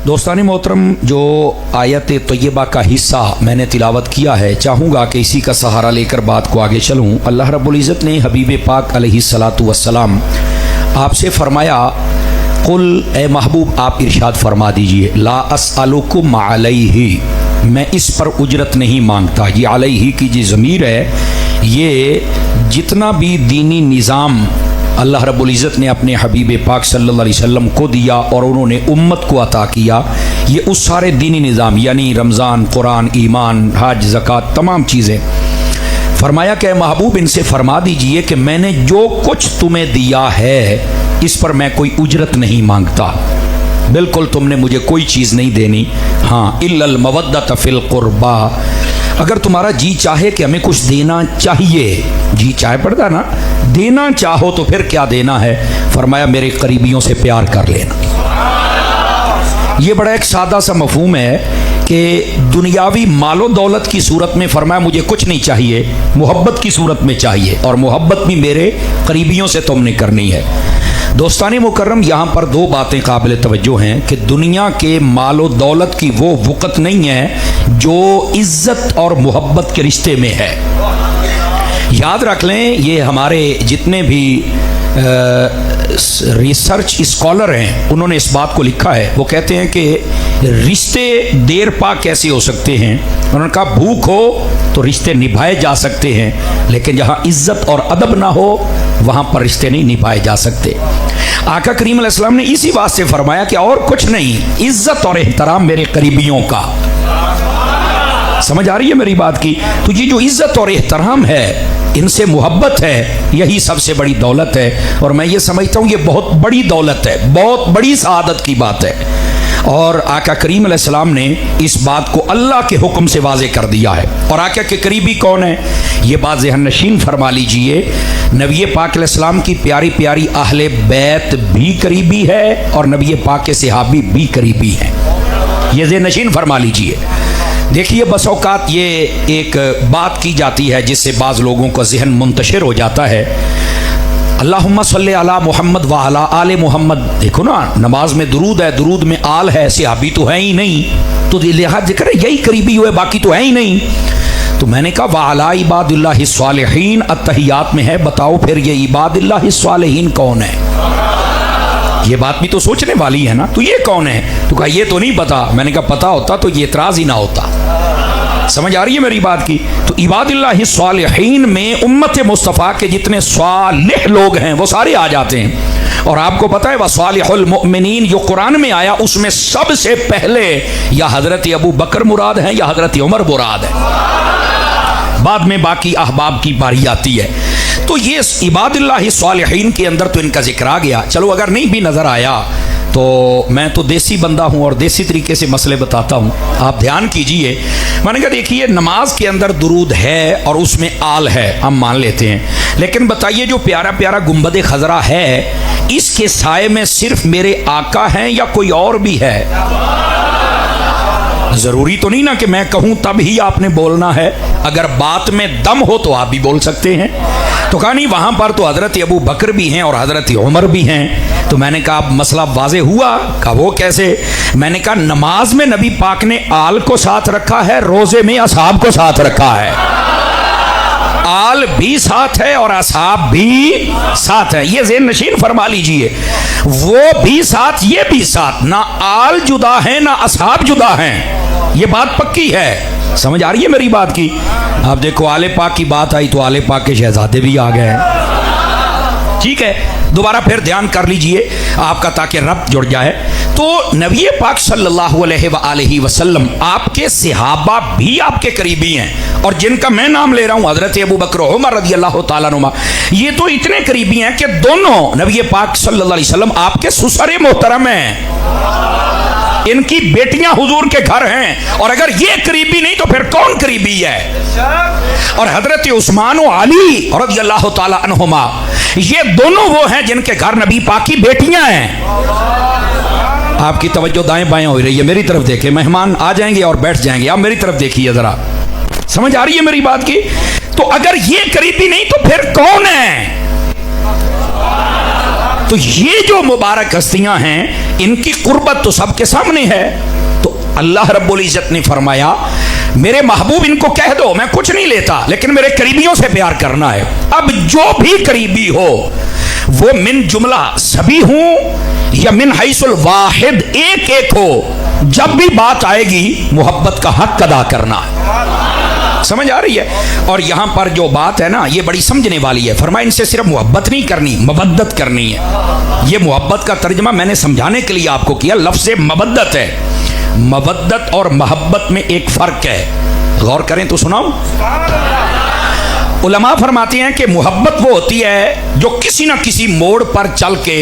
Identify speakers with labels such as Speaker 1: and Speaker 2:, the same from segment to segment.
Speaker 1: دوستان محترم، جو آیت طیبہ کا حصہ میں نے تلاوت کیا ہے، چاہوں گا کہ اسی کا سہارا لے کر بات کو آگے چلوں۔ اللہ رب العزت نے حبیب پاک علیہ الصلاۃ والسلام آپ سے فرمایا، قل اے محبوب آپ ارشاد فرما دیجئے، لا اسألکم علیہ، میں اس پر اجرت نہیں مانگتا۔ یہ علیہ کی جو ضمیر ہے، یہ جتنا بھی دینی نظام اللہ رب العزت نے اپنے حبیب پاک صلی اللہ علیہ وسلم کو دیا اور انہوں نے امت کو عطا کیا، یہ اس سارے دینی نظام یعنی رمضان، قرآن، ایمان، حج، زکوٰۃ، تمام چیزیں، فرمایا کہ اے محبوب ان سے فرما دیجئے کہ میں نے جو کچھ تمہیں دیا ہے اس پر میں کوئی اجرت نہیں مانگتا، بالکل تم نے مجھے کوئی چیز نہیں دینی۔ ہاں الا المودۃ فی القربى، اگر تمہارا جی چاہے کہ ہمیں کچھ دینا چاہیے، جی چاہے پڑتا نا، دینا چاہو تو پھر کیا دینا ہے؟ فرمایا میرے قریبیوں سے پیار کر لینا۔ یہ بڑا ایک سادہ سا مفہوم ہے کہ دنیاوی مال و دولت کی صورت میں فرمایا مجھے کچھ نہیں چاہیے، محبت کی صورت میں چاہیے، اور محبت بھی میرے قریبیوں سے تم نے کرنی ہے۔ دوستان مکرم، یہاں پر دو باتیں قابل توجہ ہیں کہ دنیا کے مال و دولت کی وہ وقت نہیں ہے جو عزت اور محبت کے رشتے میں ہے۔ یاد رکھ لیں، یہ ہمارے جتنے بھی ریسرچ اسکالر ہیں انہوں نے اس بات کو لکھا ہے، وہ کہتے ہیں کہ رشتے دیر پا کیسے ہو سکتے ہیں؟ انہوں نے کہا بھوک ہو تو رشتے نبھائے جا سکتے ہیں، لیکن جہاں عزت اور ادب نہ ہو وہاں پر رشتے نہیں نبھائے جا سکتے۔ آقا کریم علیہ السلام نے اسی واسطے فرمایا کہ اور کچھ نہیں، عزت اور احترام میرے قریبیوں کا۔ سمجھ آ رہی ہے میری بات کی؟ تو یہ جو عزت اور احترام ہے، ان سے محبت ہے، یہی سب سے بڑی دولت ہے، اور میں یہ سمجھتا ہوں یہ بہت بڑی دولت ہے، بہت بڑی سعادت کی بات ہے۔ اور آقا کریم علیہ السلام نے اس بات کو اللہ کے حکم سے واضح کر دیا ہے۔ اور آقا کے قریبی کون ہے؟ یہ بات ذہن نشین فرما لیجئے، نبی پاک علیہ السلام کی پیاری پیاری اہل بیت بھی قریبی ہے اور نبی پاک کے صحابی بھی قریبی ہیں، یہ ذہن نشین فرما لیجئے۔ دیکھیے بس اوقات یہ ایک بات کی جاتی ہے جس سے بعض لوگوں کا ذہن منتشر ہو جاتا ہے، اللہم صلی علی محمد وعلی آل محمد۔ دیکھو نا، نماز میں درود ہے، درود میں آل ہے، صحابی تو ہے ہی نہیں، تو لحاظ ذکر ہے یہی قریبی ہوئے، باقی تو ہے ہی نہیں۔ تو میں نے کہا وعلی عباد اللہ الصالحین التحیات میں ہے، بتاؤ پھر یہ عباد اللہ الصالحین کون ہے؟ یہ بات بھی تو سوچنے والی ہے نا، تو یہ کون ہے؟ تو کہا یہ تو نہیں پتا۔ میں نے کہا پتا ہوتا تو یہ اعتراض ہی نہ ہوتا۔ سمجھ آ رہی ہے میری بات کی؟ تو عباد اللہ الصالحین میں امت مصطفیٰ کے جتنے صالح لوگ ہیں وہ سارے آ جاتے ہیں، اور آپ کو پتا ہے وصالح المؤمنین جو قرآن میں آیا اس میں سب سے پہلے یا حضرت ابو بکر مراد ہیں یا حضرت عمر مراد ہے، بعد میں باقی احباب کی باری آتی ہے۔ تو یہ عباد اللہ الصالحین کے اندر تو ان کا ذکر آ گیا۔ چلو اگر نہیں بھی نظر آیا تو میں تو دیسی بندہ ہوں اور دیسی طریقے سے مسئلے بتاتا ہوں، آپ دھیان کیجئے۔ میں نے کہا دیکھیے نماز کے اندر درود ہے اور اس میں آل ہے، ہم مان لیتے ہیں، لیکن بتائیے جو پیارا پیارا گنبد خضرا ہے اس کے سائے میں صرف میرے آقا ہیں یا کوئی اور بھی ہے؟ ضروری تو نہیں نا کہ میں کہوں تب ہی آپ نے بولنا ہے، اگر بات میں دم ہو تو آپ بھی بول سکتے ہیں۔ تو کہا نہیں وہاں پر تو حضرت ابو بکر بھی ہیں اور حضرت عمر بھی ہیں۔ تو میں نے کہا اب مسئلہ واضح ہوا۔ کہا وہ کیسے؟ میں نے کہا نماز میں نبی پاک نے آل کو ساتھ رکھا ہے، روزے میں اصحاب کو ساتھ رکھا ہے، آل بھی ساتھ ہے اور اصحاب بھی ساتھ ہے، یہ ذہن نشین فرما لیجئے، وہ بھی ساتھ یہ بھی ساتھ، نہ آل جدا ہیں نہ اصحاب جدا ہیں، یہ بات پکی ہے۔ سمجھ آ رہی ہے میری بات کی؟ اب دیکھو آل پاک کی بات آئی تو آل پاک کے شہزادے بھی آ گئے ہیں، ٹھیک ہے؟ دوبارہ پھر دھیان کر لیجئے آپ کا تاکہ ربط جڑ جائے۔ تو نبی پاک صلی اللہ علیہ وآلہ وسلم آپ کے صحابہ بھی آپ کے قریبی ہیں، اور جن کا میں نام لے رہا ہوں حضرت ابو بکر عمر رضی اللہ تعالیٰ عنہما، یہ تو اتنے قریبی ہیں کہ دونوں نبی پاک صلی اللہ علیہ وسلم آپ کے سسر محترم ہیں، ان کی بیٹیاں حضور کے گھر ہیں، اور اگر یہ قریبی نہیں تو پھر کون قریبی ہے؟ اور حضرت عثمان و علی رضی اللہ تعالیٰ عنہما یہ دونوں وہ ہیں جن کے گھر نبی پاک کی بیٹیاں ہیں۔ آپ کی توجہ دائیں بائیں ہو رہی ہے، میری طرف دیکھیں، مہمان آ جائیں گے اور بیٹھ جائیں گے، آپ میری طرف دیکھیے ذرا، سمجھ آ رہی ہے میری بات کی؟ تو اگر یہ قریبی نہیں تو پھر کون ہے؟ تو یہ جو مبارک ہستیاں ہیں ان کی قربت تو سب کے سامنے ہے. تو اللہ رب العزت نے فرمایا میرے محبوب ان کو کہہ دو میں کچھ نہیں لیتا لیکن میرے قریبیوں سے پیار کرنا ہے. اب جو بھی قریبی ہو وہ من جملہ سبھی ہوں یا من حیث الواحد ایک ایک ہو, جب بھی بات آئے گی محبت کا حق ادا کرنا ہے. سمجھ آ رہی ہے؟ اور یہاں پر جو بات ہے نا یہ بڑی سمجھنے والی ہے. فرمایا ان سے صرف محبت نہیں کرنی, مودت کرنی ہے. یہ محبت کا ترجمہ میں نے سمجھانے کے لیے آپ کو کیا, لفظ مودت ہے. مودت اور محبت میں ایک فرق ہے, غور کریں تو سناؤں. علماء فرماتے ہیں کہ محبت وہ ہوتی ہے جو کسی نہ کسی موڑ پر چل کے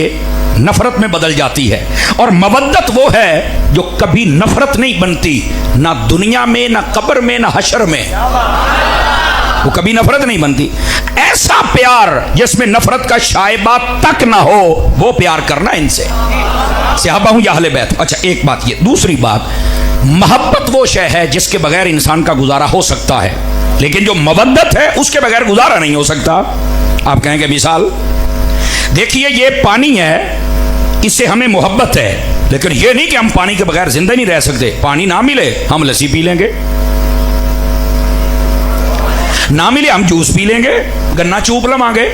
Speaker 1: نفرت میں بدل جاتی ہے, اور مودت وہ ہے جو کبھی نفرت نہیں بنتی, نہ دنیا میں نہ قبر میں نہ حشر میں, وہ کبھی نفرت نہیں بنتی. ایسا پیار جس میں نفرت کا شائبہ تک نہ ہو وہ پیار کرنا ان سے. صحابہ ہوں یا اہل بیت. اچھا ایک بات یہ. دوسری بات, محبت وہ شے ہے جس کے بغیر انسان کا گزارا ہو سکتا ہے, لیکن جو مودت ہے اس کے بغیر گزارا نہیں ہو سکتا. آپ کہیں گے مثال, دیکھیے یہ پانی ہے, اس سے ہمیں محبت ہے, لیکن یہ نہیں کہ ہم پانی کے بغیر زندہ نہیں رہ سکتے. پانی نہ ملے ہم لسی پی لیں گے, نہ ملے ہم جوس پی لیں گے, گنا چوپ لواں گے.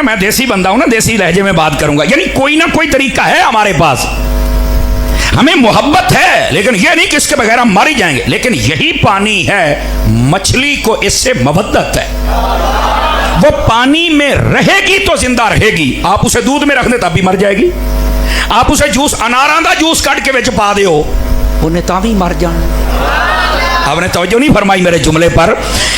Speaker 1: میں دیسی بندہ ہوں نا, دیسی لہجے میں بات کروں گا. یعنی کوئی نہ کوئی طریقہ ہے ہمارے پاس. ہمیں محبت ہے لیکن یہ نہیں کہ اس کے بغیر ہم مر ہی جائیں گے. لیکن یہی پانی ہے, مچھلی کو اس سے مودت ہے. وہ پانی میں رہے گی تو زندہ رہے گی. آپ اسے دودھ میں رکھ دیں تب بھی مر جائے گی. آپ اسے جوس, اناراں دا جوس کٹ کے وچ پا دیو, انہیں تاں بھی مر جانا. آپ نے توجہ نہیں فرمائی میرے جملے پر.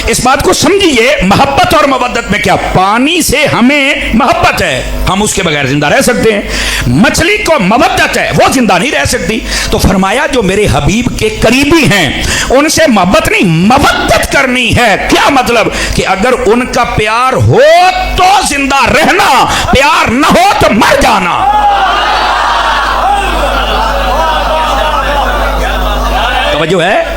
Speaker 1: اس بات کو سمجھیے, محبت اور مودت میں کیا. پانی سے ہمیں محبت ہے, ہم اس کے بغیر زندہ رہ سکتے ہیں. مچھلی کو مودت ہے, وہ زندہ نہیں رہ سکتی. تو فرمایا جو میرے حبیب کے قریبی ہیں ان سے محبت نہیں مودت کرنی ہے. کیا مطلب کہ اگر ان کا پیار ہو تو زندہ رہنا, پیار نہ ہو تو مر جانا. توجہ ہے؟